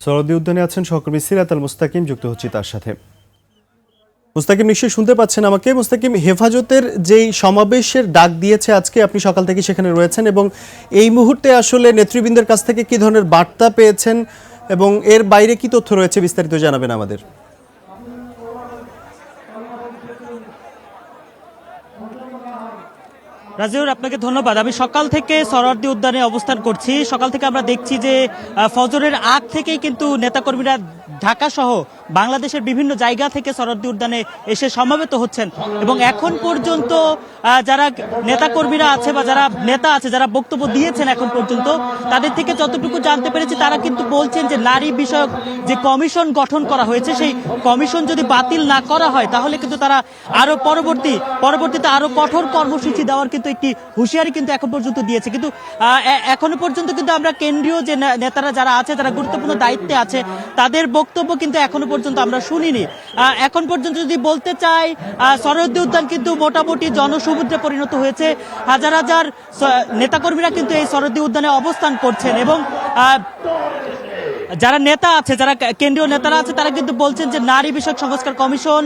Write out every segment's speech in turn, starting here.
সরদি উদ্যানে আছেন সহকর্মী সিরাত আল মুস্তাকিম, যুক্ত হচ্ছি তার সাথে। মুস্তাকিম, নিশ্চয়ই শুনতে পাচ্ছেন আমাকে। মুস্তাকিম, হেফাজতের যেই সমাবেশের ডাক দিয়েছে আজকে, আপনি সকাল থেকে সেখানে রয়েছেন এবং এই মুহূর্তে আসলে নেতৃবৃন্দের কাছ থেকে কি ধরনের বার্তা পেয়েছেন এবং এর বাইরে কি তথ্য রয়েছে বিস্তারিত জানাবেন আমাদের। রাজিউর, আপনাকে ধন্যবাদ। আমি সকাল থেকে সরোয়ার্দী উদ্যানে অবস্থান করছি। সকাল থেকে আমরা দেখছি যে ফজরের আগ থেকেই কিন্তু নেতাকর্মীরা ঢাকা সহ বাংলাদেশের বিভিন্ন জায়গা থেকে সরোয়ার্দী উদ্যানে এসে সমবেত হচ্ছেন এবং এখন পর্যন্ত যারা নেতাকর্মীরা আছে বা যারা নেতা আছে, যারা বক্তব্য দিয়েছেন এখন পর্যন্ত, তাদের থেকে যতটুকু জানতে পেরেছি তারা কিন্তু বলছেন যে নারী বিষয়ক যে কমিশন গঠন করা হয়েছে, সেই কমিশন যদি বাতিল না করা হয় তাহলে কিন্তু তারা আরো পরবর্তীতে আরো কঠোর কর্মসূচি দেওয়ার কিন্তু একটি হুঁশিয়ারি কিন্তু এখন পর্যন্ত দিয়েছে। কিন্তু এখনো পর্যন্ত কিন্তু আমরা কেন্দ্রীয় যে নেতারা যারা আছে, যারা গুরুত্বপূর্ণ দায়িত্বে আছে, তাদের বক্তব্য কিন্তু এখনো পর্যন্ত আমরা শুনিনি। এখন পর্যন্ত যদি বলতে চাই, সরোয়ার্দী উদ্যান কিন্তু মোটামুটি জনসমুদ্রে পরিণত হয়েছে। হাজার হাজার নেতাকর্মীরা কিন্তু এই সরোয়ার্দী উদ্যানে অবস্থান করছেন এবং যারা নেতা আছে, যারা কেন্দ্রীয় নেতারা আছে, তারা কিন্তু বলছেন যে নারী বিষয়ক সংস্কার কমিশন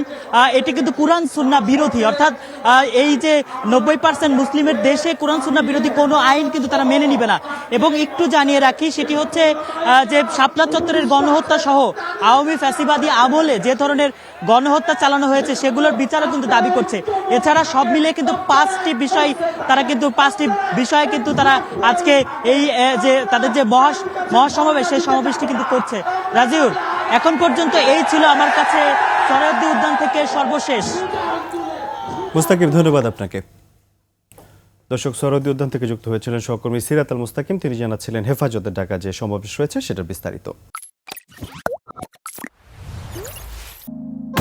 এটি কিন্তু কুরআন সুন্নাহ বিরোধী, অর্থাৎ এই যে 90% মুসলিমের দেশে কুরআন সুন্নাহ বিরোধী কোনো আইন কিন্তু তারা মেনে নিবে না। এবং একটু জানিয়ে রাখি, সেটি হচ্ছে যে শাপলা চত্বরের গণহত্যা সহ আওয়ামী ফ্যাসিবাদী আমলে যে ধরনের গণহত্যা চালানো হয়েছে সেগুলোর বিচারও কিন্তু দাবি করছে। এছাড়া সব মিলে কিন্তু পাঁচটি বিষয়ে কিন্তু তারা আজকে এই যে তাদের যে মহাসমাবেশ, সেই সমাবেশটি কিন্তু করছে। রাজিউর, এখন পর্যন্ত এই ছিল আমার কাছে সরোয়ার্দী উদ্যান থেকে সর্বশেষ। মুস্তাকিম, ধন্যবাদ আপনাকে। দর্শক, সরোয়ার্দী উদ্যান থেকে যুক্ত হয়েছিলেন সহকর্মী সিরাত আল মুস্তাকিম। তিনি জানাচ্ছিলেন হেফাজতের ডাকা যে সমাবেশ রয়েছে সেটার বিস্তারিত।